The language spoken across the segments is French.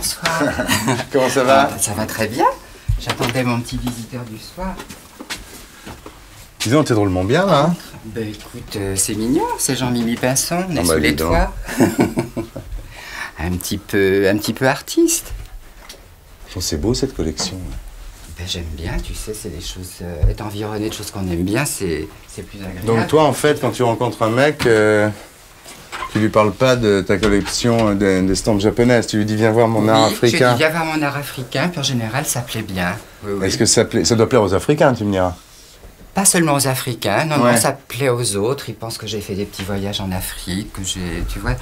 bonsoir. Comment ça va? Ça va très bien. J'attendais mon petit visiteur du soir. Dis donc, t'es drôlement bien là. Hein? Ben écoute, c'est mignon, c'est Jean-Mimi Pinson, on est sous bah, les toits. un petit peu artiste. C'est beau cette collection. Ben, j'aime bien, tu sais, c'est des choses. Être environné de choses qu'on aime bien, c'est plus agréable. Donc toi, en fait, quand tu rencontres un mec, tu lui parles pas de ta collection d'estampes japonaises, tu lui dis viens voir mon art africain. Je dis viens voir mon art africain, puis en général, ça plaît bien. Oui, oui. Est-ce que ça doit plaire aux Africains, tu me diras? Pas seulement aux Africains, non, ouais. non, ça plaît aux autres. Ils pensent que j'ai fait des petits voyages en Afrique, que j'ai, tu vois.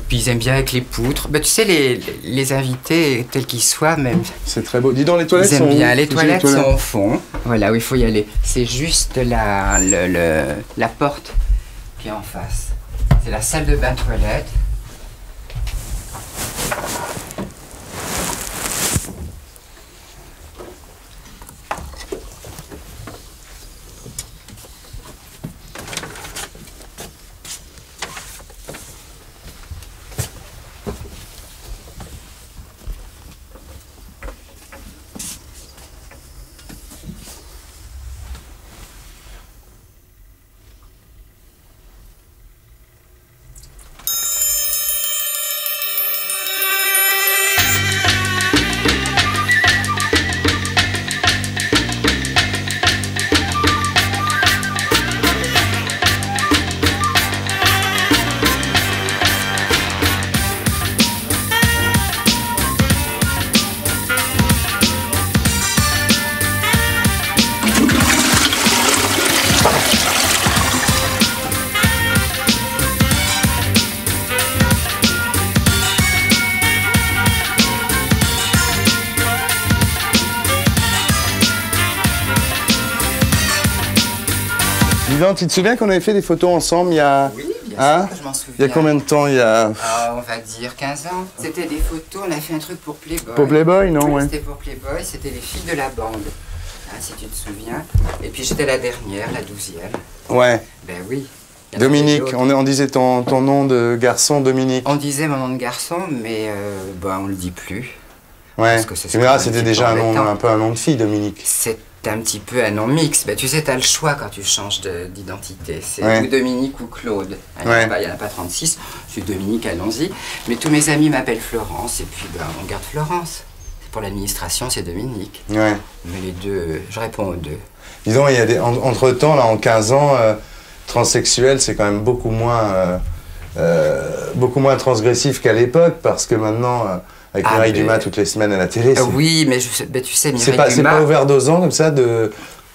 Puis ils aiment bien avec les poutres. Ben, tu sais, les invités, tels qu'ils soient, même. C'est très beau. Dis donc, les toilettes ils aiment sont bien. où? Les toilettes sont au fond. Voilà, où il faut y aller. C'est juste la porte qui est en face. C'est la salle de bain toilette. Dis donc, tu te souviens qu'on avait fait des photos ensemble il y a... Oui, bien sûr que je m'en souviens. Il y a combien de temps? Il y a... On va dire 15 ans. C'était des photos, on a fait un truc pour Playboy. Pour Playboy, non? Oui, Ouais. c'était pour Playboy, c'était les filles de la bande. Hein, si tu te souviens. Et puis j'étais la dernière, la 12e. Ouais. Ben oui. Dominique, on disait ton nom de garçon, Dominique. On disait mon nom de garçon, mais on le dit plus. Ouais. Parce que c'est c'était déjà un peu un nom de fille, Dominique. C'est un petit peu un nom mix. Ben, tu sais, tu as le choix quand tu changes d'identité. C'est ouais. ou Dominique ou Claude. Il n'y ouais. en a pas 36. Je suis Dominique, allons-y. Mais tous mes amis m'appellent Florence, et puis on garde Florence. Pour l'administration, c'est Dominique. Ouais. Mais les deux, je réponds aux deux. Disons, il y a des, entre-temps, là, en 15 ans, transsexuel, c'est quand même beaucoup moins transgressif qu'à l'époque, parce que maintenant, avec Mireille Dumas toutes les semaines à la télé... oui, mais tu sais, Mireille Dumas... C'est pas overdosant, comme ça,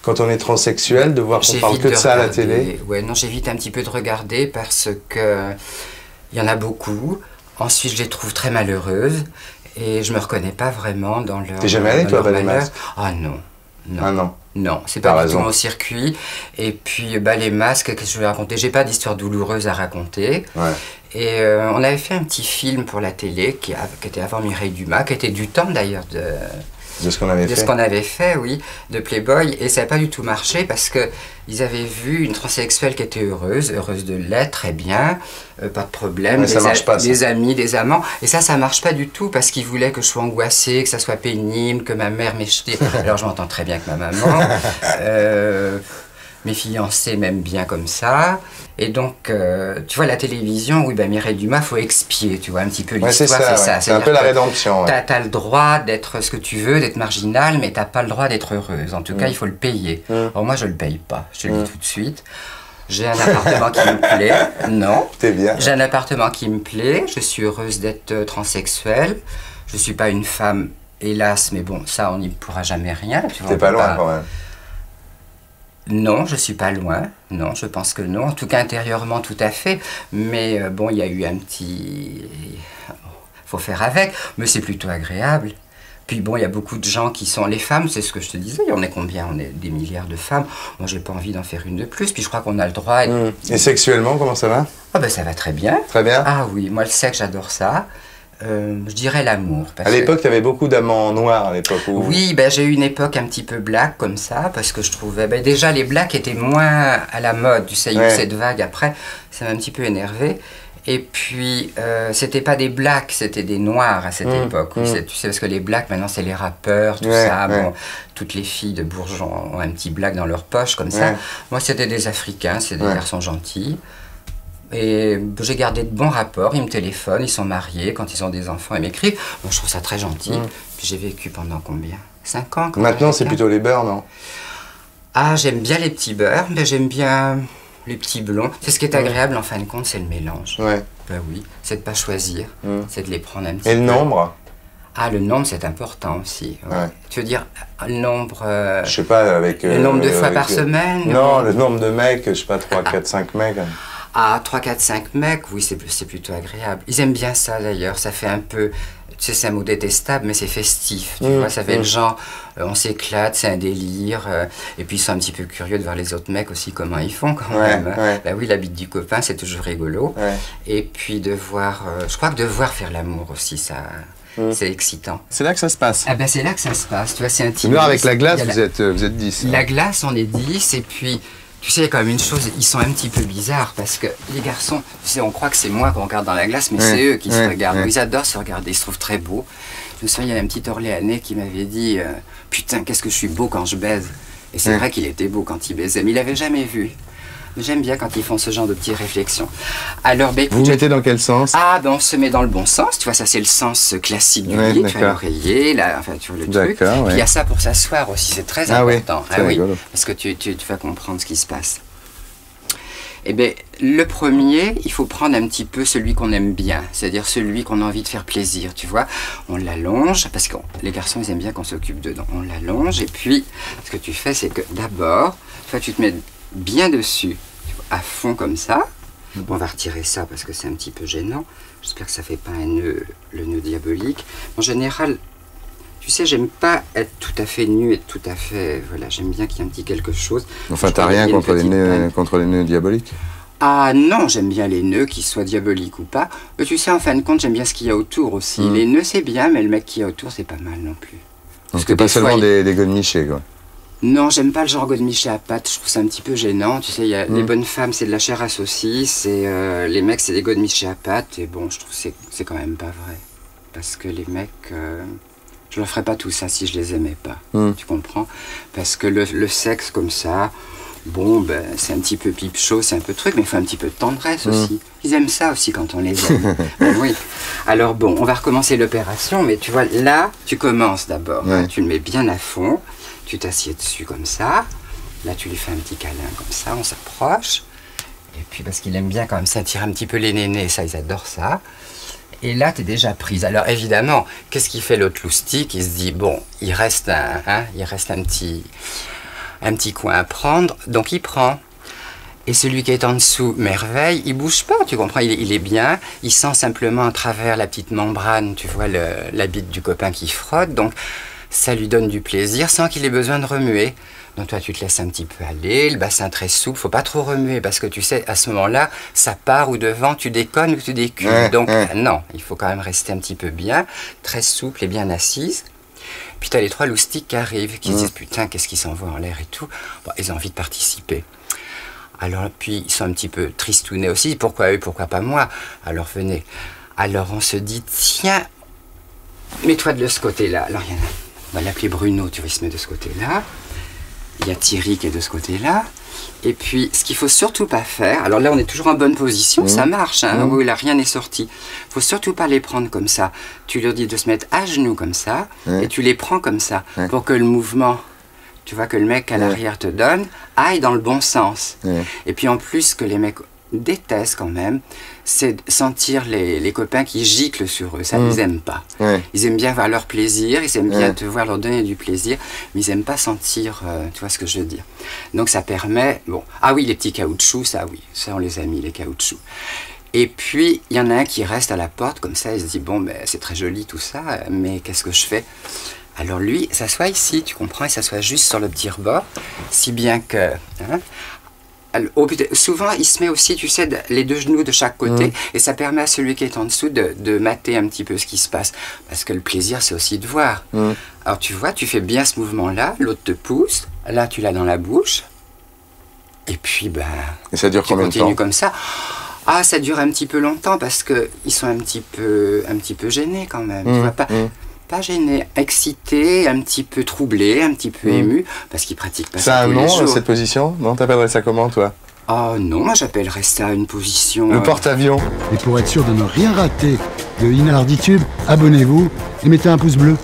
quand on est transsexuel, de voir qu'on parle que de ça à la télé? Ouais, non, j'évite un petit peu de regarder, parce que il y en a beaucoup. Ensuite, je les trouve très malheureuses, et je me reconnais pas vraiment dans leur... T'es jamais allé, toi, à Ballet Masque? Ah non. Non. Ah non. Non, c'est pas du tout mon circuit. Et puis, les masques, qu'est-ce que je vais raconter? J'ai pas d'histoire douloureuse à raconter. Ouais. Et on avait fait un petit film pour la télé qui était avant Mireille Dumas, qui était du temps d'ailleurs de ce qu'on avait fait. De ce qu'on avait fait, oui, de Playboy. Et ça n'a pas du tout marché parce que ils avaient vu une transsexuelle qui était heureuse de l'être, très bien, pas de problème. Mais ça marche pas, ça. Des amis, des amants. Et ça marche pas du tout parce qu'ils voulaient que je sois angoissée, que ça soit pénible, que ma mère m'ait jeté. Alors je m'entends très bien avec ma maman. Mes fiancés m'aiment bien comme ça. Et donc, tu vois, la télévision, oui, Mireille Dumas, faut expier, tu vois, un petit peu l'histoire, c'est ça. C'est un peu la rédemption. Ouais. T'as le droit d'être ce que tu veux, d'être marginal, mais t'as pas le droit d'être heureuse. En tout cas, il faut le payer. Or, moi, je le paye pas, je te le dis tout de suite. J'ai un appartement qui me plaît. Non. T'es bien. J'ai un appartement qui me plaît. Je suis heureuse d'être transsexuelle. Je suis pas une femme, hélas, mais bon, ça, on n'y pourra jamais rien. T'es pas loin, quand même. Non, je suis pas loin. Non, je pense que non. En tout cas, intérieurement, tout à fait. Mais il y a eu un petit... faut faire avec. Mais c'est plutôt agréable. Puis il y a beaucoup de gens qui sont... Les femmes, c'est ce que je te disais. On est combien? On est des milliards de femmes. Moi, j'ai pas envie d'en faire une de plus. Puis je crois qu'on a le droit... Et sexuellement, comment ça va? Ah ça va très bien. Très bien? Ah oui, moi, le sexe, j'adore ça. Je dirais l'amour. À l'époque, tu avais beaucoup d'amants noirs à l'époque où... Oui, j'ai eu une époque un petit peu black comme ça, parce que je trouvais... déjà, les blacks étaient moins à la mode. Tu sais, il y a eu cette vague après, ça m'a un petit peu énervé. Et puis, c'était pas des blacks, c'était des noirs à cette époque. Tu sais, parce que les blacks, maintenant, c'est les rappeurs, tout ça. Bon, toutes les filles de bourgeons ont un petit black dans leur poche, comme ça. Moi, c'était des Africains, c'est des garçons gentils. Et j'ai gardé de bons rapports, ils me téléphonent, ils sont mariés, quand ils ont des enfants, ils m'écrivent. Bon, je trouve ça très gentil. Puis j'ai vécu pendant combien? 5 ans quand Maintenant, c'est plutôt les beurs, non? Ah, j'aime bien les petits beurres, mais j'aime bien les petits blonds. C'est ce qui est agréable en fin de compte, c'est le mélange. Ouais. Ben oui, c'est de pas choisir, c'est de les prendre un petit peu. Et le nombre? Ah, le nombre, c'est important aussi. Ouais. Tu veux dire le nombre... je sais pas, avec... le nombre de fois par semaine? Non, le nombre de mecs, je sais pas, 3, 4, 5 mecs. Ah, 3, 4, 5 mecs, oui, c'est plutôt agréable. Ils aiment bien ça d'ailleurs, ça fait un peu... Tu sais, c'est un mot détestable, mais c'est festif, tu vois, ça fait le genre, on s'éclate, c'est un délire, et puis ils sont un petit peu curieux de voir les autres mecs aussi, comment ils font quand même. Ben oui, la bite du copain, c'est toujours rigolo. Et puis de voir, je crois que de voir faire l'amour aussi, ça... C'est excitant. C'est là que ça se passe. Ah ben c'est là que ça se passe, tu vois, c'est intimiste. Là, avec la glace, vous êtes 10. La glace, on est 10, et puis... Tu sais, il y a quand même une chose, ils sont un petit peu bizarres parce que les garçons, tu sais, on croit que c'est moi qu'on regarde dans la glace, mais c'est eux qui se regardent. Ils adorent se regarder, ils se trouvent très beaux. Je me souviens, il y a un petit Orléanais qui m'avait dit putain, qu'est-ce que je suis beau quand je baise. Et c'est vrai qu'il était beau quand il baisait, mais il l'avait jamais vu. J'aime bien quand ils font ce genre de petites réflexions. Alors, ben, vous mettez dans quel sens? Ah, ben on se met dans le bon sens, tu vois, ça c'est le sens classique du lit, tu vois, l'oreiller, enfin, tu vois le truc. Puis il y a ça pour s'asseoir aussi, c'est très important. Ah oui, parce que tu vas comprendre ce qui se passe. Eh bien, le premier, il faut prendre un petit peu celui qu'on aime bien, c'est-à-dire celui qu'on a envie de faire plaisir, tu vois. On l'allonge, parce que les garçons, ils aiment bien qu'on s'occupe dedans. On l'allonge, et puis, ce que tu fais, c'est que d'abord, tu te mets bien dessus, à fond comme ça. On va retirer ça parce que c'est un petit peu gênant. J'espère que ça ne fait pas un nœud, le nœud diabolique. En général, tu sais, j'aime pas être tout à fait nu et tout à fait... Voilà, j'aime bien qu'il y ait un petit quelque chose. Enfin, t'as rien contre les nœuds diaboliques? Ah non, j'aime bien les nœuds, qu'ils soient diaboliques ou pas. Mais tu sais, en fin de compte, j'aime bien ce qu'il y a autour aussi. Les nœuds, c'est bien, mais le mec qui y a autour, c'est pas mal non plus. Donc c'est pas seulement des godemichés, quoi. Non, j'aime pas le genre godemiché à pattes, je trouve ça un petit peu gênant. Tu sais, y a les bonnes femmes, c'est de la chair à saucisse, et les mecs, c'est des godemichés à pattes. Et bon, je trouve que c'est quand même pas vrai. Parce que les mecs... je leur ferais pas tout ça si je les aimais pas, tu comprends? Parce que le sexe comme ça, bon, ben, c'est un petit peu pipe chaud, c'est un peu truc, mais il faut un petit peu de tendresse aussi. Ils aiment ça aussi quand on les aime. Ben oui. Alors bon, on va recommencer l'opération, mais tu vois, là, tu commences d'abord. Tu le mets bien à fond, tu t'assieds dessus comme ça. Là, tu lui fais un petit câlin comme ça, on s'approche. Et puis, parce qu'il aime bien quand même s'attirer un petit peu les nénés, ça, ils adorent ça. Et là, tu es déjà prise. Alors évidemment, qu'est-ce qu'il fait l'autre loustique? Il se dit, bon, il reste un petit coin à prendre, donc il prend. Et celui qui est en dessous, merveille, il bouge pas, tu comprends, il est bien. Il sent simplement à travers la petite membrane, tu vois, la bite du copain qui frotte. Donc ça lui donne du plaisir sans qu'il ait besoin de remuer. Donc toi, tu te laisses un petit peu aller, le bassin très souple, faut pas trop remuer parce que tu sais, à ce moment-là, ça part ou devant, tu déconnes ou tu décules. Donc non, il faut quand même rester un petit peu bien, très souple et bien assise. Puis tu as les 3 loustiques qui arrivent, qui se disent putain, qu'est-ce qu'ils s'envoient en l'air et tout. Bon, ils ont envie de participer. Alors puis ils sont un petit peu tristounés aussi, pourquoi eux, pourquoi pas moi? Alors venez. Alors on se dit tiens, mets-toi de ce côté-là. Alors il y en a, on va l'appeler Bruno, tu vois, il se met de ce côté-là. Il y a Thierry qui est de ce côté-là. Et puis, ce qu'il ne faut surtout pas faire, alors là on est toujours en bonne position, ça marche, hein, oui, là rien n'est sorti. Il ne faut surtout pas les prendre comme ça. Tu leur dis de se mettre à genoux comme ça, et tu les prends comme ça, pour que le mouvement, tu vois, que le mec à l'arrière te donne, aille dans le bon sens. Et puis en plus, ce que les mecs détestent quand même, c'est de sentir les copains qui giclent sur eux, ça ne les aime pas. Ils aiment bien voir leur plaisir, ils aiment bien te voir leur donner du plaisir, mais ils n'aiment pas sentir, tu vois ce que je veux dire. Donc ça permet, bon, ah oui, les petits caoutchoucs, ça oui, ça on les a mis, les caoutchoucs. Et puis, il y en a un qui reste à la porte, comme ça, il se dit, bon, ben, c'est très joli tout ça, mais qu'est-ce que je fais? Alors lui, s'assoit ici, tu comprends, il s'assoit juste sur le petit rebord, si bien que... Hein, souvent, il se met aussi, tu sais, les 2 genoux de chaque côté, et ça permet à celui qui est en dessous de mater un petit peu ce qui se passe. Parce que le plaisir, c'est aussi de voir. Alors, tu vois, tu fais bien ce mouvement-là, l'autre te pousse, là, tu l'as dans la bouche, et puis, ben... Et ça dure combien de temps? Tu continues comme ça. Ah, ça dure un petit peu longtemps parce qu'ils sont un petit peu gênés quand même. Tu vois, pas gênés, excités, un petit peu troublés, un petit peu émus, parce qu'ils pratiquent pas ça tous les jours. Ça a un nom, cette position? Non, t'appellerais ça comment, toi? Oh non, moi j'appellerais ça une position... Le porte-avions. Et pour être sûr de ne rien rater de Inarditube, abonnez-vous et mettez un pouce bleu.